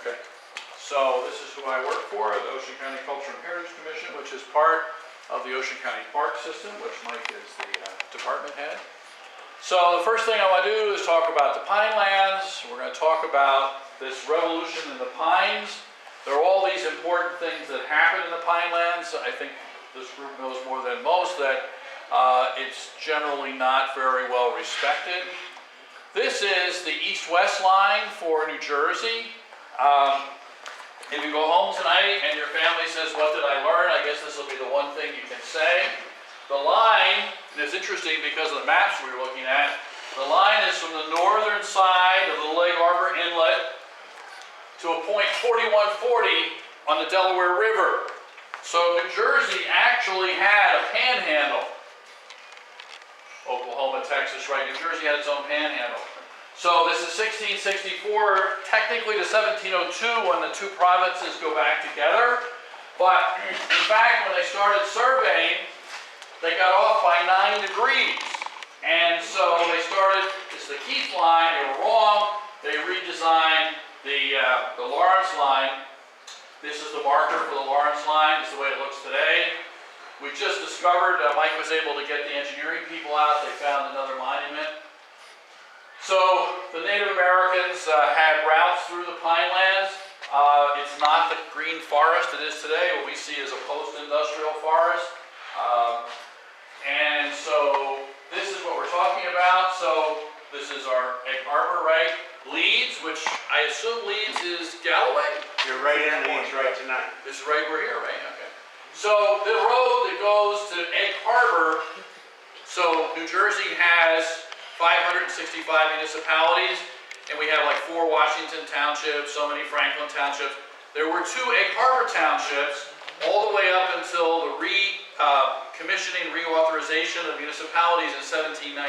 Okay. So this is who I work for, the Ocean County Culture and Heritage Commission, which is part of the Ocean County Park System, which Mike is the department head. So the first thing I want to do is talk about the pine lands. We're going to talk about this revolution in the pines. There are all these important things that happen in the pine lands. I think this group knows more than most that it's generally not very well respected. This is the east-west line for New Jersey. If you go home tonight and your family says, "What did I learn?" I guess this will be the one thing you can say. The line, and it's interesting because of the maps we were looking at, the line is from the northern side of the Leg Harbor Inlet to a point 4140 on the Delaware River. So New Jersey actually had a panhandle. Oklahoma, Texas, right? New Jersey had its own panhandle. So this is 1664, technically to 1702 when the two provinces go back together. But in fact, when they started surveying, they got off by 9 degrees. And so they started, this is the Keith line, they were wrong. They redesigned the Lawrence line. This is the marker for the Lawrence line. This is the way it looks today. We just discovered, Mike was able to get the engineering people out. They found another monument. So the Native Americans had routes through the pine lands. It's not the green forest it is today. What we see is a post-industrial forest. And so this is what we're talking about. So this is our Egg Harbor, right? Leeds, which I assume Leeds is Galloway? You're right in Leeds right tonight. This is right, we're here, right? Okay. So the road that goes to Egg Harbor, so New Jersey has 565 municipalities, and we have like 4 Washington townships, so many Franklin townships. There were 2 Egg Harbor townships all the way up until the commissioning reauthorization of municipalities in 1795,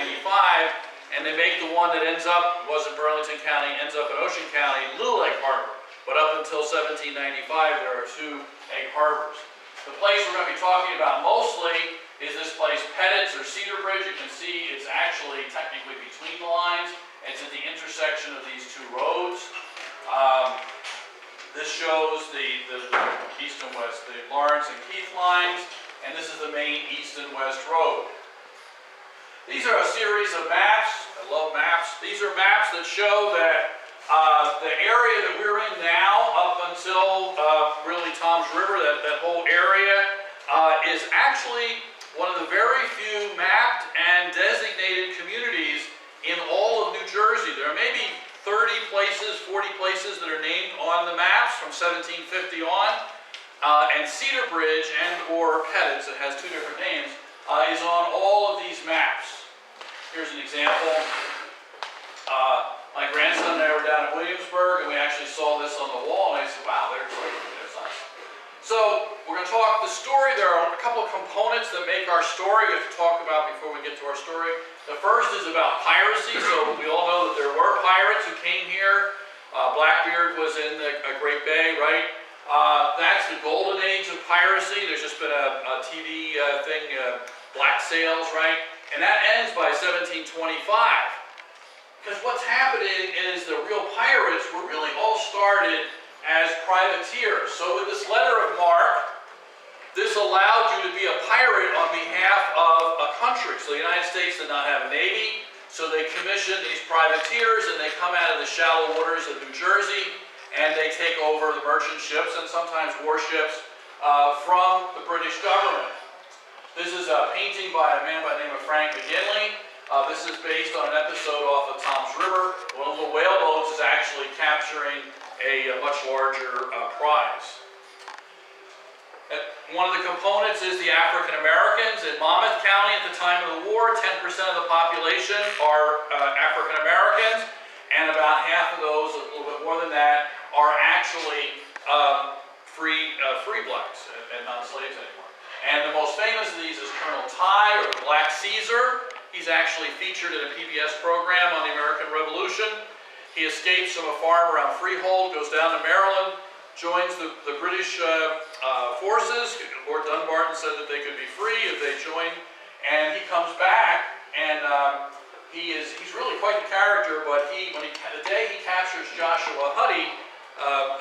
and they make the one that ends up, was in Burlington County, ends up in Ocean County, Little Egg Harbor. But up until 1795, there are 2 Egg Harbors. The place we're going to be talking about mostly is this place, Pettit's or Cedar Bridge. You can see it's actually technically between the lines. It's at the intersection of these 2 roads. This shows the east and west, the Lawrence and Keith lines, and this is the main east and west road. These are a series of maps. I love maps. These are maps that show that the area that we're in now, up until really Tom's River, that whole area, is actually one of the very few mapped and designated communities in all of New Jersey. There are maybe 30 places, 40 places that are named on the maps from 1750 on. And Cedar Bridge and or Pettit's, it has 2 different names, is on all of these maps. Here's an example. My grandson and I were down at Williamsburg, and we actually saw this on the wall, and I said, wow, there's nice. So we're going to talk the story. There are a couple of components that make our story we have to talk about before we get to our story. The first is about piracy. So we all know that there were pirates who came here. Blackbeard was in the Great Bay, right? That's the golden age of piracy. There's just been a TV thing, Black Sails, right? And that ends by 1725. Because what's happening is the real pirates were really all started as privateers. So with this letter of marque, this allowed you to be a pirate on behalf of a country. So the United States did not have a navy, so they commissioned these privateers, and they come out of the shallow waters of New Jersey, and they take over the merchant ships and sometimes warships from the British government. This is a painting by a man by the name of Frank McGinley. This is based on an episode off of Tom's River. One of the whale boats is actually capturing a much larger prize. One of the components is the African Americans. In Monmouth County at the time of the war, 10% of the population are African Americans, and about half of those, a little bit more than that, are actually free blacks and non-slaves anymore. And the most famous of these is Colonel Ty, or the Black Caesar. He's actually featured in a PBS program on the American Revolution. He escapes from a farm around Freehold, goes down to Maryland, joins the British forces. Lord Dunbarton said that they could be free if they joined, and he comes back, and he's really quite the character. But the day he captures Joshua Huddy,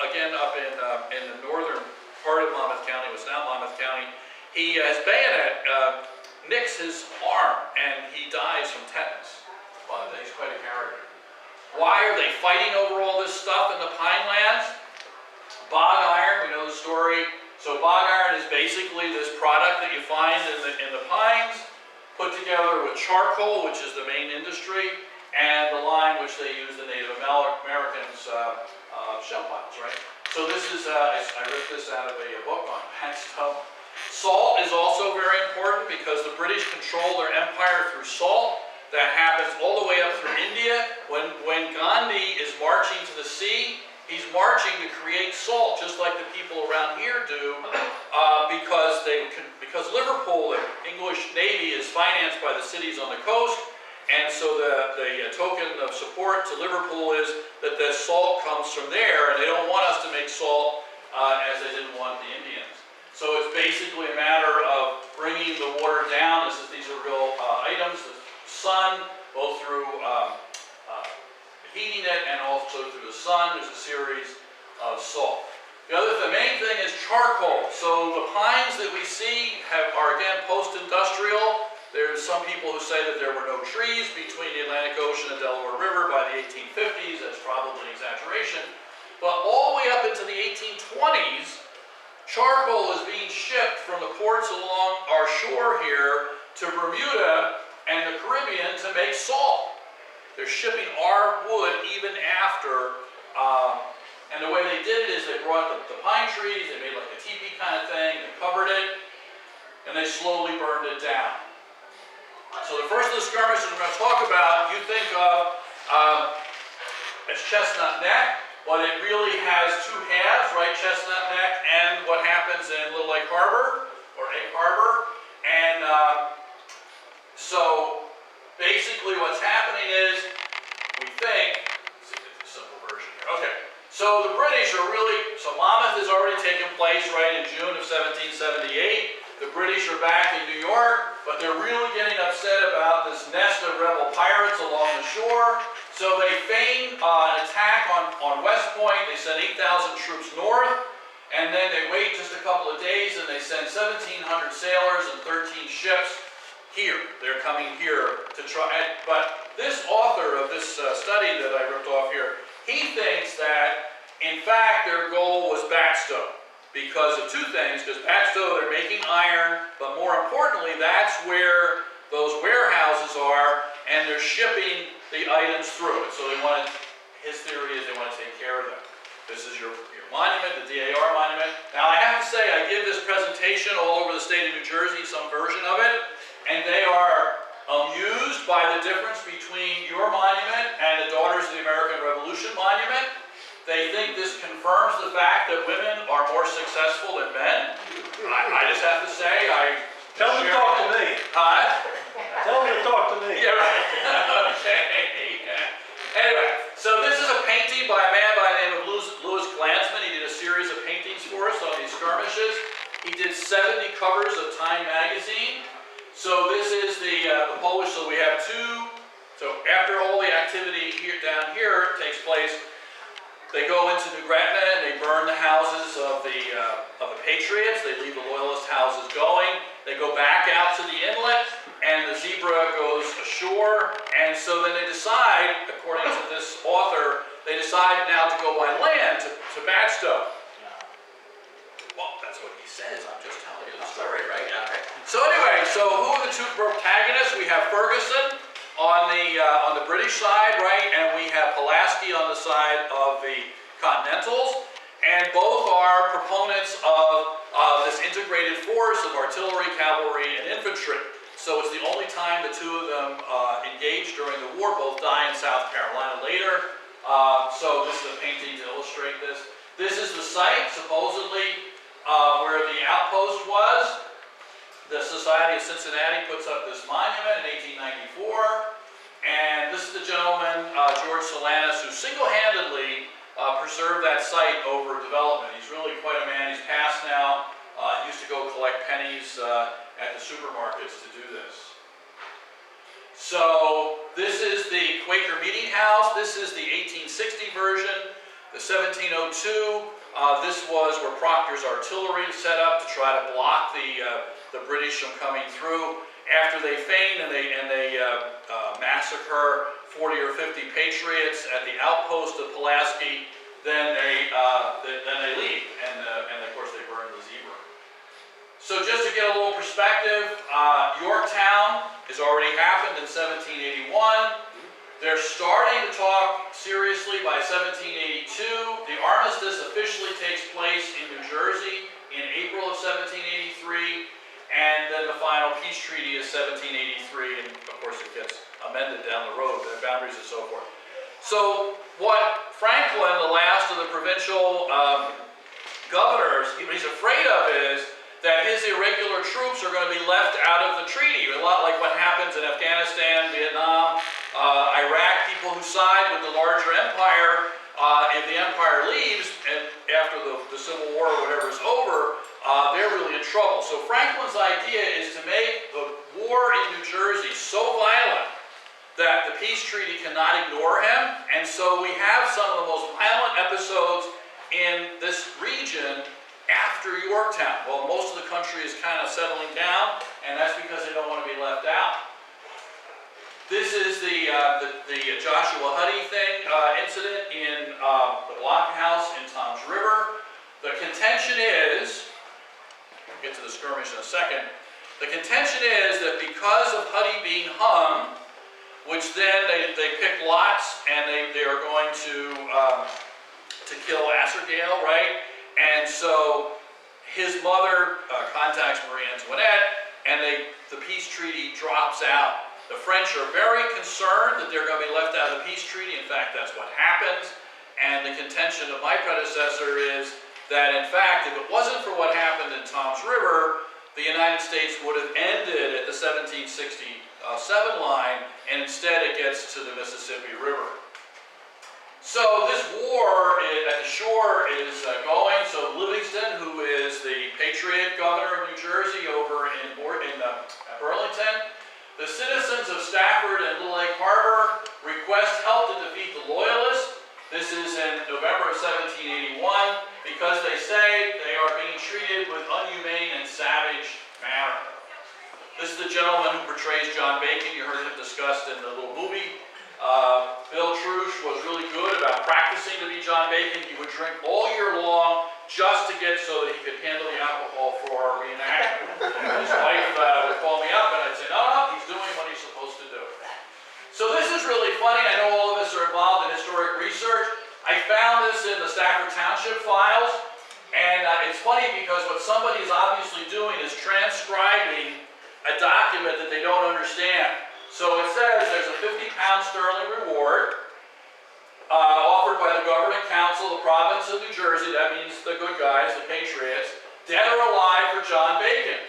again up in the northern part of Monmouth County, what's now Monmouth County. His bayonet nicks his arm and he dies from tetanus. Well, he's quite a character. Why are they fighting over all this stuff in the pine lands? Bog iron, we know the story. So bog iron is basically this product that you find in the pines, put together with charcoal, which is the main industry, and the lime, which they use the Native Americans shell piles, right? So this is, I ripped this out of a book on Paxton. Salt is also very important because the British control their empire through salt. That happens all the way up through India. When Gandhi is marching to the sea, he's marching to create salt, just like the people around here do, because Liverpool, the English Navy, is financed by the cities on the coast, and so the token of support to Liverpool is that the salt comes from there, and they don't want us to make salt as they didn't want the Indians. So it's basically a matter of bringing the water down. These are real items. The sun, both through heating it and also through the sun, there's a series of salt. The main thing is charcoal. So the pines that we see are again post-industrial. There's some people who say that there were no trees between the Atlantic Ocean and Delaware River by the 1850s. That's probably an exaggeration. But all the way up into the 1820s, charcoal is being shipped from the ports along our shore here to Bermuda and the Caribbean to make salt. They're shipping our wood even after, and the way they did it is they brought the pine trees, they made like a teepee kind of thing, they covered it, and they slowly burned it down. So the first of the skirmishes we're going to talk about, you think of as Chestnut Neck, but it really has two halves, right? Chestnut Neck and what happens in Little Lake Harbor, or Egg Harbor. And so basically what's happening is, we think, let's see if it's a simple version here. Okay, so the British are really, so Monmouth has already taken place right in June of 1778. The British are back in New York, but they're really getting upset about this nest of rebel pirates along the shore. So they feign an attack on West Point. They send 8,000 troops north, and then they wait just a couple of days and they send 1,700 sailors and 13 ships here. They're coming here to try, but this author of this study that I ripped off here, he thinks that in fact their goal was Batstow because of two things, because Batstow, they're making iron, but more importantly, that's where those warehouses are, and they're shipping the items through it. So they wanted, his theory is they want to take care of them. This is your monument, the DAR monument. Now I have to say, I give this presentation all over the state of New Jersey, some version of it, and they are amused by the difference between your monument and the Daughters of the American Revolution monument. They think this confirms the fact that women are more successful than men. I just have to say, Tell them to talk to me. Huh? Tell them to talk to me. Yeah, right. Okay. Yeah. Anyway, so this is a painting by a man by the name of Louis Glansman. He did a series of paintings for us on these skirmishes. He did 70 covers of Time magazine. So this is the Polish, so we have two. So after all the activity here down here takes place, they go into New Gretna and they burn the houses of the Patriots. They leave the Loyalist houses going. They go back out to the inlet, and the zebra goes ashore. And so then they decide, according to this author, they decide now to go by land to Batstow. Well, that's what he says. I'm just telling you the story, right? Okay. So anyway, so who are the two protagonists? We have Ferguson on the British side, right? And we have Pulaski on the side of the Continentals. And both are proponents of this integrated force of artillery, cavalry, and infantry. So it's the only time the two of them engaged during the war. Both die in South Carolina later. So this is a painting to illustrate this. This is the site, supposedly, where the outpost was. The Society of Cincinnati puts up this monument in 1894. And this is the gentleman, George Solanus, who single-handedly preserved that site over development. He's really quite a man. He's passed now. He used to go collect pennies at the supermarkets to do this. So this is the Quaker Meeting House. This is the 1860 version. The 1702, this was where Proctor's artillery set up to try to block the British from coming through. After they feign and they massacre 40 or 50 patriots at the outpost of Pulaski, then they leave, and of course they burn the zebra. So just to get a little perspective, Yorktown has already happened in 1781. They're starting to talk seriously by 1782. The armistice officially takes place in New Jersey in April of 1783, and then the final peace treaty is 1783, and of course it gets amended down the road, the boundaries and so forth. So what Franklin, the last of the provincial governors, what he's afraid of is that his irregular troops are going to be left out of the treaty, a lot like what happens in Afghanistan, Vietnam, Iraq. People who side with the larger empire, if the empire leaves and after the Civil War or whatever is over, they're really in trouble. So Franklin's idea is to make the war in New Jersey so violent that the peace treaty cannot ignore him, and so we have some of the most violent episodes in this region after Yorktown. Well, most of the country is kind of settling down, and that's because they don't want to be left out. This is the Joshua Huddy incident in the blockhouse in Tom's River. The contention is, we'll get to the skirmish in a second, the contention is that because of Huddy being hung, which then they pick lots and they are going to kill Asserdale, right? And so his mother contacts Marie Antoinette, and the peace treaty drops out. The French are very concerned that they're going to be left out of the peace treaty. In fact, that's what happens. And the contention of my predecessor is that, in fact, if it wasn't for what happened in Tom's River, the United States would have ended at the 1767 line, and instead it gets to the Mississippi River. So this war at the shore is going. So Livingston, who is the Patriot governor of New Jersey over in Burlington, the citizens of Stafford and Little Lake Harbor request help to defeat the Loyalists. This is in November of 1781 because they say they are being treated with unhumane and savage manner. This is the gentleman who portrays John Bacon. You heard him discussed in the little movie. Bill Trush was really good about practicing to be John Bacon. He would drink all year long just to get so that he could handle the alcohol for our reenactment. His wife would call me up and I'd say, no, he's doing what he's supposed to do. So this is really funny. I know all of us are involved in historic research. I found this in the Stafford Township files, and it's funny because what somebody is obviously doing is transcribing a document that they don't understand. So it says there's a 50-pound sterling reward offered by the Governing Council of the Province of New Jersey, that means the good guys, the Patriots, dead or alive for John Bacon,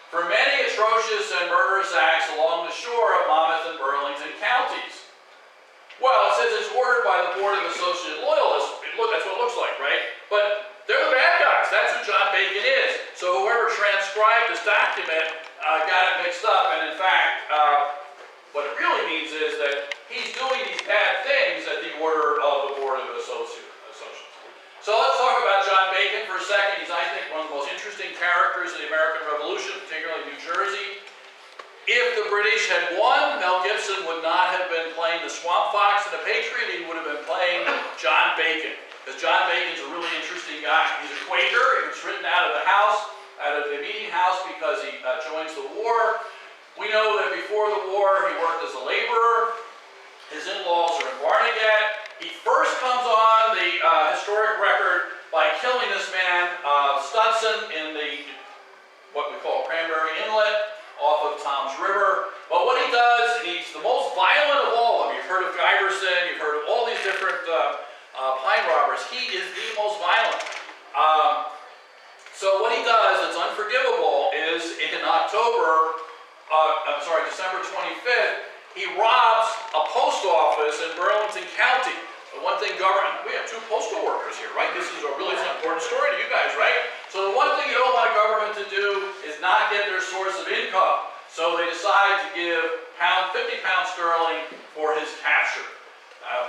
for many atrocious and murderous acts along the shore of Monmouth and Burlington counties. Well, it says it's ordered by the Board of Associated Loyalists. That's what it looks like, right? But they're the bad guys. That's who John Bacon is. So whoever transcribed this document got it mixed up, and in fact, what it really means is that he's doing these bad things at the order of the Board of Associates. So let's talk about John Bacon for a second. He's, I think, one of the most interesting characters in the American Revolution, particularly New Jersey. If the British had won, Mel Gibson would not have been playing the Swamp Fox in The Patriot. He would have been playing John Bacon, because John Bacon's a really interesting guy. He's a Quaker. He was written out of the house, out of the meeting house, because he joins the war. We know that before the war, he worked as a laborer. His in-laws are in Barnegat. He first comes on the historic record by killing this man, Stutson, in what we call Cranberry Inlet, off of Tom's River. But what he does, he's the most violent of all of them. You've heard of Giberson, you've heard of all these different pine robbers. He is the most violent. So what he does that's unforgivable is in December 25th, he robs a post office in Burlington County. The one thing we have 2 postal workers here, right? This is a really important story to you guys, right? So the one thing you don't want a government to do is not get their source of income. So they decide to give 50 pounds sterling for his capture.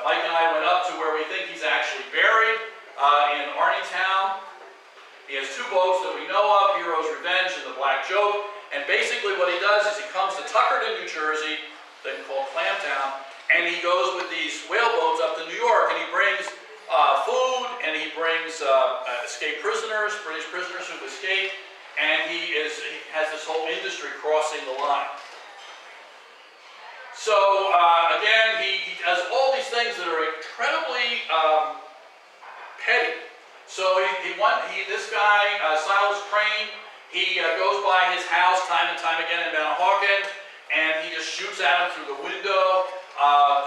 Mike and I went up to where we think he's actually buried in Arneytown. He has two boats that we know of, Hero's Revenge and the Black Joke. And basically what he does is he comes to Tuckerton, New Jersey, then called Clamtown, and he goes with these whale boats up to New York, and he brings food, and he brings escaped prisoners, British prisoners who've escaped, and he has this whole industry crossing the line. So again, he does all these things that are incredibly petty. So this guy, Silas Crane, he goes by his house time and time again in Manahawkin, and he just shoots at him through the window.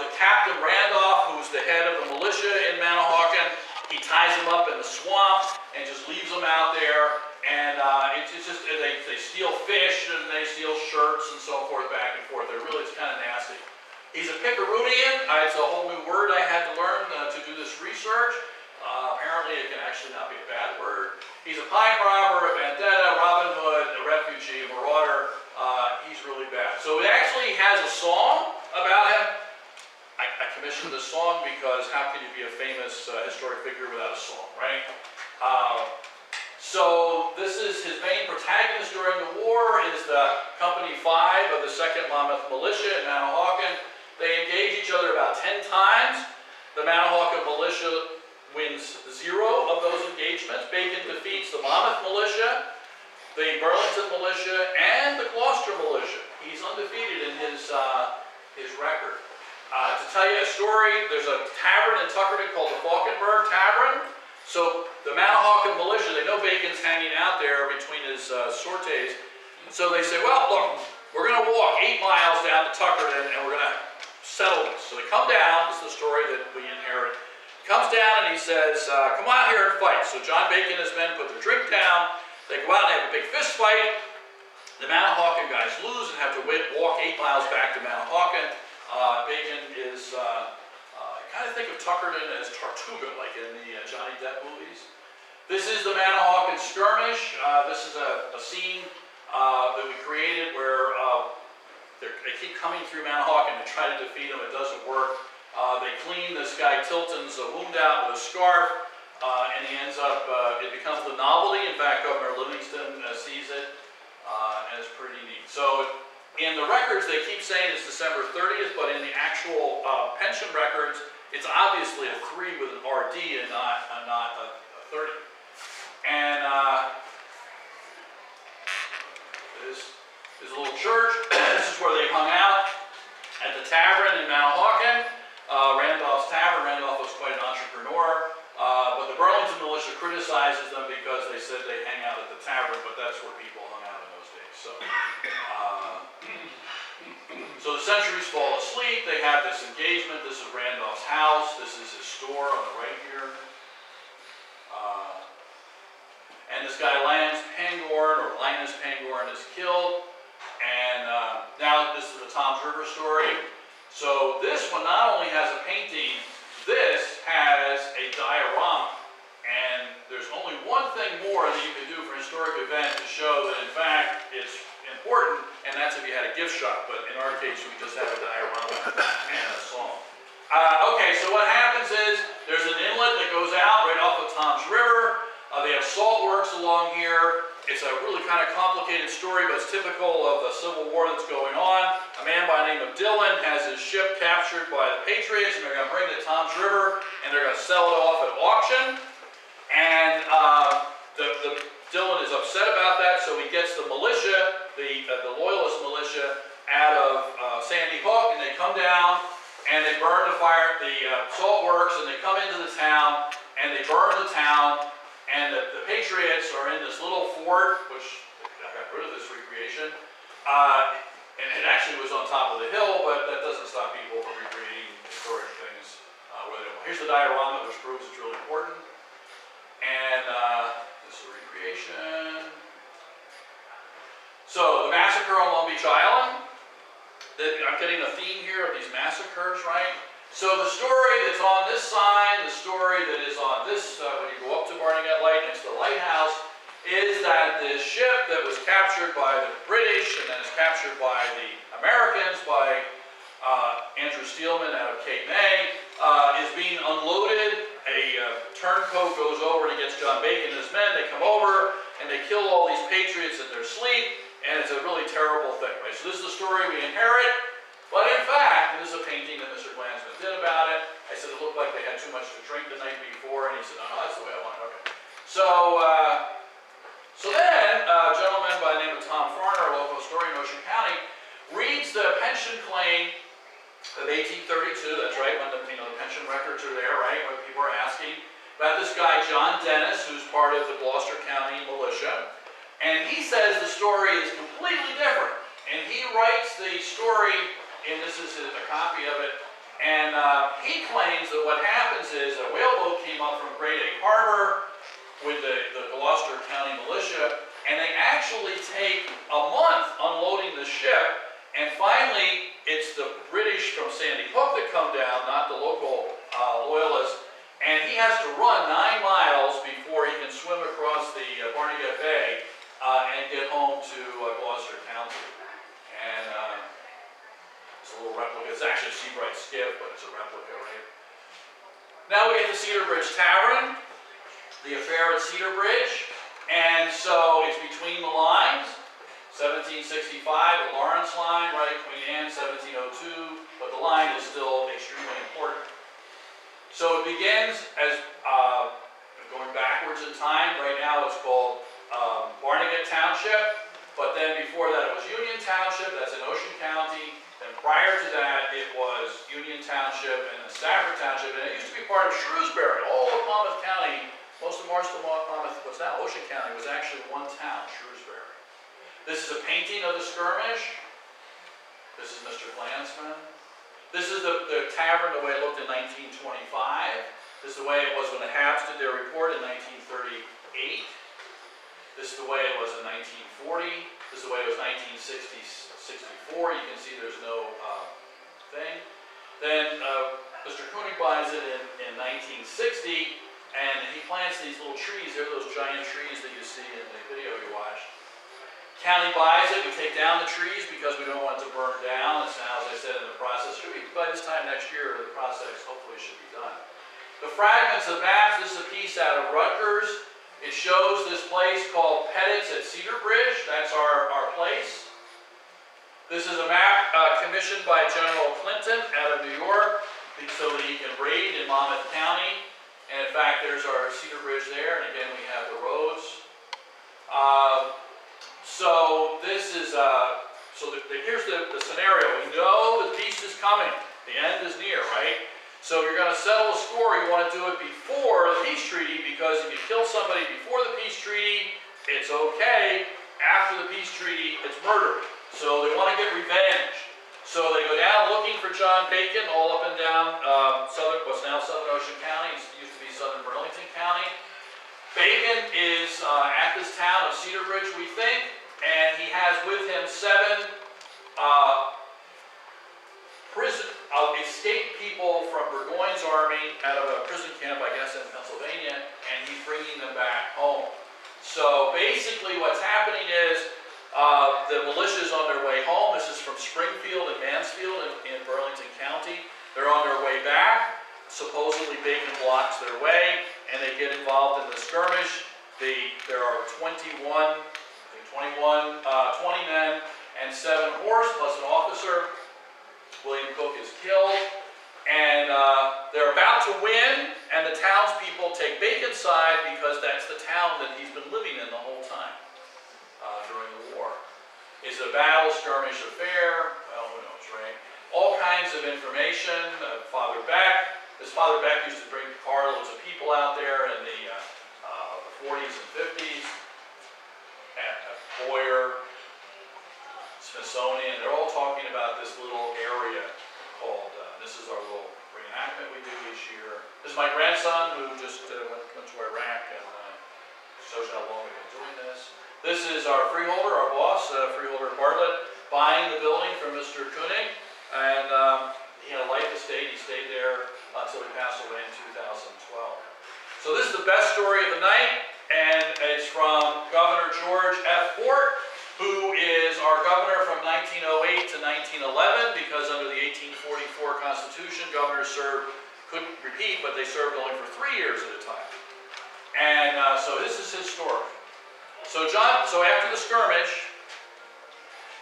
The Captain Randolph, who's the head of the militia in Manahawkin, he ties him up in the swamp and just leaves him out there. And it's just, they steal fish and they steal shirts and so forth, back and forth. It's kind of nasty. He's a Pickeroonian. It's a whole new word I had to learn to do this research. Apparently it can actually not be a bad word. He's a pine robber, a vendetta, Robin Hood, a refugee, a marauder. He's really bad. So it actually has a song about him. I commissioned this song because how can you be a famous historic figure without a song, right? So this is his main protagonist during the war is the Company 5 of the 2nd Monmouth Militia in Manahawkin. They engage each other about 10 times. The Manahawkin Militia wins 0 of those engagements. Bacon defeats the Monmouth Militia, the Burlington Militia, and the Gloucester Militia. He's undefeated in his record. To tell you a story, there's a tavern in Tuckerton called the Falkenberg Tavern. So the Manahawkin Militia, they know Bacon's hanging out there between his sorties. So they say, well, look, we're going to walk 8 miles down to Tuckerton and we're going to settle this. So they come down, this is the story that we inherit. He comes down and he says, come out here and fight. So John Bacon and his men put their drink down. They go out and have a big fist fight. The Manahawkin guys lose and have to walk 8 miles back to Manahawkin. Bacon is, kind of think of Tuckerton as Tortuga, like in the Johnny Depp movies. This is the Manahawkin skirmish. This is a scene that we created where they keep coming through Manahawkin to try to defeat them. It doesn't work. They clean this guy Tilton's wound out with a scarf, and he ends up, it becomes the novelty. In fact, Governor Livingston sees it, and it's pretty neat. So in the records, they keep saying it's December 30th, but in the actual pension records, it's obviously a 3 with an RD and not a 30. And this is a little church. This is where they hung out at the tavern in Manahawkin. Randolph's Tavern. Randolph was quite an entrepreneur. But the Burlington Militia criticizes them because they said they hang out at the tavern, but that's where people hung out in those days. So the Centuries fall asleep. They have this engagement. This is Randolph's house. This is his store on the right here. And this guy Linus Pangborn is killed. And now this is the Tom's River story. So this one not only has a painting, this has a diorama. And there's only one thing more that you can do for a historic event to show that in fact it's important, and that's if you had a gift shop. But in our case, we just have a diorama and a song. Okay, so what happens is there's an inlet that goes out right off of Tom's River. They have salt works along here. It's a really kind of complicated story, but it's typical of the Civil War that's going on. A man by the name of Dillon has his ship captured by the Patriots, and they're going to bring it to Tom's River, and they're going to sell it off at auction. And Dillon is upset about that, so he gets the militia, the Loyalist militia, out of Sandy Hook, and they come down, and they burn the salt works, and they come into the town, and they burn the town. And the Patriots are in this little fort, which I got rid of this recreation, and it actually was on top of the hill, but that doesn't stop people from recreating historic things where they want. Here's the diorama, which proves it's really important. And this is a recreation. So the massacre on Long Beach Island. I'm getting a theme here of these massacres, right? So the story that's on this sign, the story that is on this, when you go up to Barnegat Light next to the lighthouse, is that this ship that was captured by the British and then is captured by the Americans, by Andrew Steelman out of Cape May, kill all these patriots in their sleep, and it's a really terrible thing, right? So this is the story we inherit, but in fact, and this is a painting that Mr. Glansman did about it. I said it looked like they had too much to drink the night before, and he said, oh, that's the way I want it, okay. So then, a gentleman by the name of Tom Farner, a local historian in Ocean County, reads the pension claim of 1832, that's right, when the pension records are there, right, when people are asking about this guy, John Dennis, who's part of the Gloucester County militia, and he says the story is completely different, and he writes the story, and this is a copy of it, and he claims that what happens is a whaleboat came up from Great Egg Harbor with the Gloucester County militia, and they actually take a month unloading the ship, and finally it's the British from Sandy Hook that come down, not the local loyalists, and he has to run 9 miles before he can swim across the Barnegat Bay and get home to Gloucester County. And it's a little replica. It's actually a Seabright skiff, but it's a replica, right? Now we get to Cedar Bridge Tavern, the affair at Cedar Bridge, and so it's between the lines. 1765, the Lawrence line, right? Queen Anne, 1702, but the line is still extremely important. So it begins as going backwards in time. Right now it's called Barnegat Township, but then before that it was Union Township, that's in Ocean County, and prior to that it was Union Township and then Stafford Township, and it used to be part of Shrewsbury. All of Monmouth County, most of Marston, Monmouth, what's now Ocean County, was actually one town, Shrewsbury. This is a painting of the skirmish. This is Mr. Glansman. This is the tavern the way it looked in 1925. This is the way it was when the Habs did their report in 1938. This is the way it was in 1940. This is the way it was 1964. You can see there's no thing. Then Mr. Koenig buys it in 1960, and he plants these little trees. They're those giant trees that you see in the video you watched. County buys it, we take down the trees because we don't want it to burn down. It's now, as I said, in the process. Should be, by this time next year, the process hopefully should be done. The fragments of maps, this is a piece out of Rutgers. It shows this place called Pettit's at Cedar Bridge. That's our place. This is a map commissioned by General Clinton out of New York so that he can raid in Monmouth County. And in fact, there's our Cedar Bridge there, and again, we have the roads. So this is, here's the scenario. We know the peace is coming. The end is near, right? So if you're going to settle a score, you want to do it before the peace treaty, because if you kill somebody before the peace treaty, it's okay. After the peace treaty, it's murder. So they want to get revenge. So they go down looking for John Bacon all up and down what's now Southern Ocean County. It used to be Southern Burlington County. Bacon is at this town of Cedar Bridge, we think, and he has with him 7 escaped people from Burgoyne's army out of a prison camp, I guess, in Pennsylvania, and he's bringing them back home. So basically what's happening is the militia's on their way home. This is from Springfield and Mansfield in Burlington County. They're on their way back. Supposedly Bacon blocks their way, and they get involved in the skirmish. There are 20 men and 7 horse plus an officer. William Cook is killed, and they're about to win, and the townspeople take Bacon's side because that's the town that he's been living in the whole time during the war. Is it a battle, skirmish, affair? Well, who knows, right? All kinds of information. Father Beck. This Father Beck used to bring carloads of people out there in the 40s and 50s. Boyer, Smithsonian, they're all talking about this little area called, this is our little reenactment we do each year. This is my grandson who just went to Iraq, and shows you how long we've been doing this. This is our freeholder, our boss, Freeholder Bartlett, buying the building from Mr. Koenig, and he had a life estate. He stayed there until he passed away in 2012. So this is the best story of the night, and it's from Governor George F. Hart, who is our governor from 1908 to 1911, because under the 1844 Constitution, governors couldn't repeat, but they served only for 3 years at a time. And so this is his story. So after the skirmish,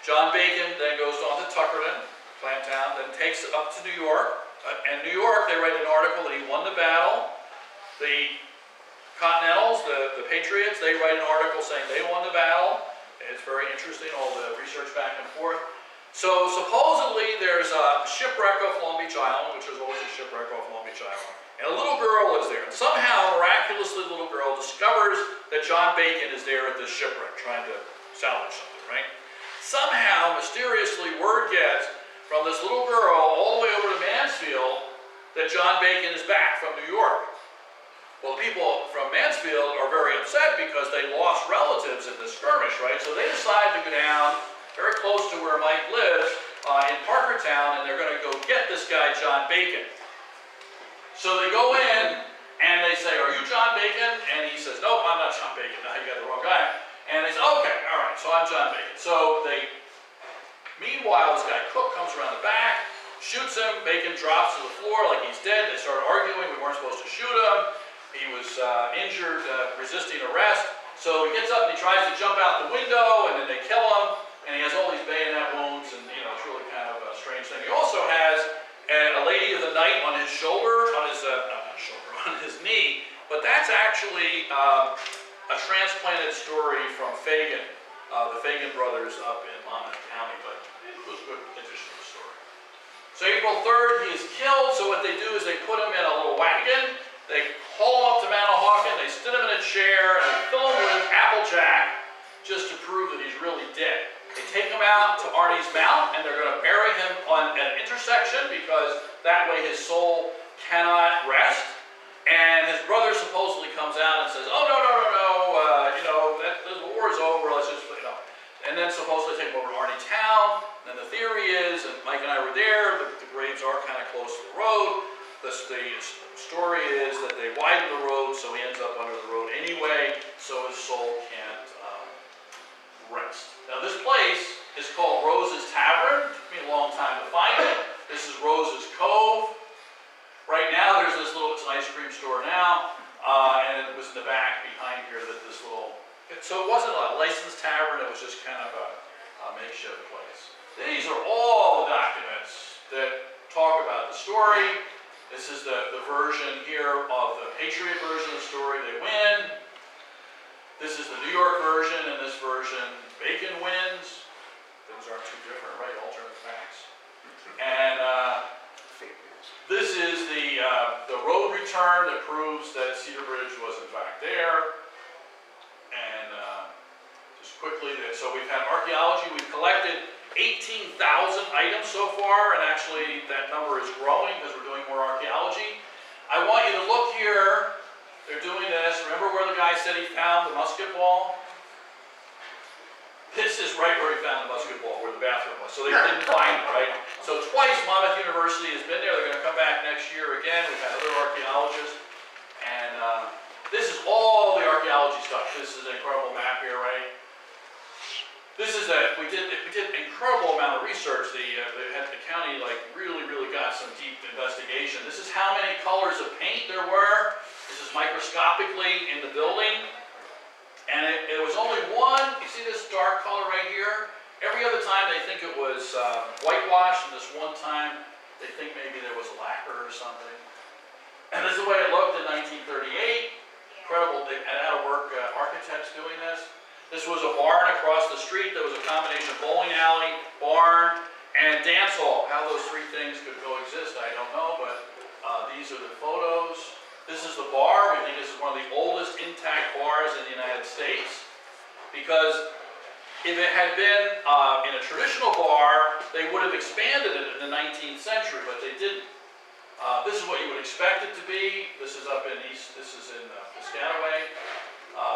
John Bacon then goes on to Tuckerton, Clamtown, then takes it up to New York. And New York, they write an article that he won the battle. The Continentals, the Patriots, they write an article saying they won the battle. It's very interesting, all the research back and forth. So supposedly there's a shipwreck off Long Beach Island, which is always a shipwreck off Long Beach Island. And a little girl is there. And somehow, miraculously, the little girl discovers that John Bacon is there at this shipwreck, trying to salvage something, right? Somehow, mysteriously, word gets from this little girl all the way over to Mansfield that John Bacon is back from New York. Well, the people from Mansfield are very upset because they lost relatives in this skirmish, right? So they decide to go down very close to where Mike lives in Parkertown, and they're going to go get this guy, John Bacon. So they go in, and they say, "Are you John Bacon?" And he says, "Nope, I'm not John Bacon." Now you got the wrong guy. And they say, "Okay, all right, so I'm John Bacon." So meanwhile, this guy Cook comes around the back, shoots him. Bacon drops to the floor like he's dead. They start arguing. We weren't supposed to shoot him. He was injured, resisting arrest. So he gets up and he tries to jump out the window, and then they kill him. And he has all these bayonet wounds, and it's really kind of a strange thing. He also has a lady of the night on his shoulder, on his knee. But that's actually a transplanted story from Fagan, the Fagan brothers up in Monmouth County. But it was a good addition to the story. So April 3rd, he is killed. So what they do is they put him in a little wagon. They haul him up to Manahawkin. They sit him in a chair and they fill him with Applejack just to prove that he's really dead. They take him out to Arnie's Mount, and they're going to bury him on an intersection because that way his soul cannot rest. And his brother supposedly comes out and says, "Oh, no, the war is over, let's just, And then supposedly take him over to Arnie Town. And the theory is, and Mike and I were there, the graves are kind of close to the road. The story is that they widen the road, so he ends up under the road anyway, so his soul can't rest. Now this place is called Rose's Tavern. It took me a long time to find it. This is Rose's Cove. Right now there's this little, it's an ice cream store now, and it was in the back behind here that this little, so it wasn't a licensed tavern, it was just kind of a makeshift place. These are all the documents that talk about the story. This is the version here of the Patriot version of the story. They win. This is the New York version, and this version, Bacon wins. Those aren't too different, right? Alternate facts. And this is the road return that proves that Cedar Bridge was in fact there. And just quickly, so we've had archaeology. We've collected 18,000 items so far, and actually that number is growing because we're doing more archaeology. I want you to look here. They're doing this. Remember where the guy said he found the musket ball? This is right where he found the musket ball, where the bathroom was. So they didn't find it, right? So twice Monmouth University has been there. They're going to come back next year again. We've had other archaeologists. And this is all the archaeology stuff. This is an incredible map here, right? This is we did an incredible amount of research. The county really got some deep investigation. This is how many colors of paint there were. This is microscopically in the building. And it was only one. You see this dark color right here? Every other time they think it was whitewash, and this one time they think maybe there was lacquer or something. And this is the way it looked in 1938. Incredible. They had out of work architects doing this. This was a barn across the street. There was a combination of bowling alley, barn, and dance hall. How those three things could coexist, I don't know, but these are the photos. This is the bar. We think this is one of the oldest intact bars in the United States, because if it had been in a traditional bar, they would have expanded it in the 19th century, but they didn't. This is what you would expect it to be. This is up in this is in Piscataway.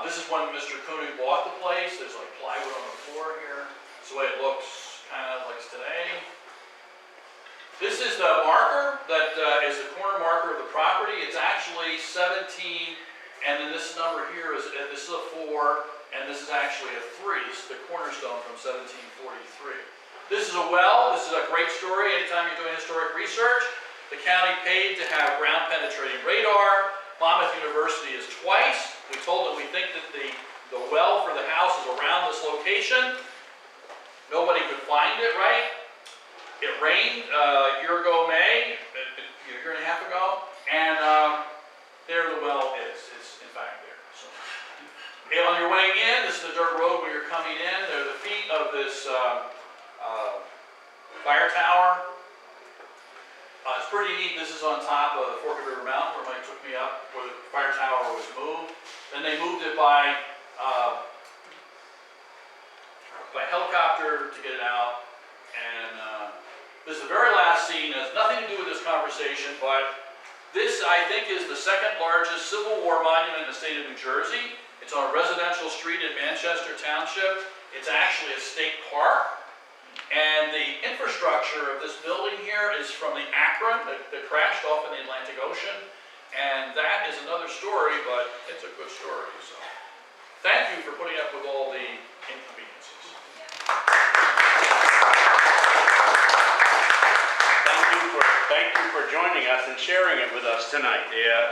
This is when Mr. Cooney bought the place. There's like plywood on the floor here. That's the way it looks kind of like today. This is the marker that is the corner marker of the property. It's actually 17, and then this number here is, this is a 4, and this is actually a 3. This is the cornerstone from 1743. This is a well. This is a great story. Anytime you're doing historic research, the county paid to have ground penetrating radar. Monmouth University is twice. We told them we think that the The well for the house is around this location. Nobody could find it, right? It rained a year ago, May, a year and a half ago, and there the well is. It's in fact there. So, and on your way in, this is the dirt road where you're coming in. There are the feet of this fire tower. It's pretty neat. This is on top of the Fork of River Mountain where Mike took me up, where the fire tower was moved. Then they moved it by helicopter to get it out. And this is the very last scene. It has nothing to do with this conversation, but this, I think, is the second largest Civil War monument in the state of New Jersey. It's on a residential street in Manchester Township. It's actually a state park. And the infrastructure of this building here is from the Akron that crashed off in the Atlantic Ocean. And that is another story, but it's a good story. So thank you for putting up with all the inconveniences. Thank you for joining us and sharing it with us tonight. Yeah.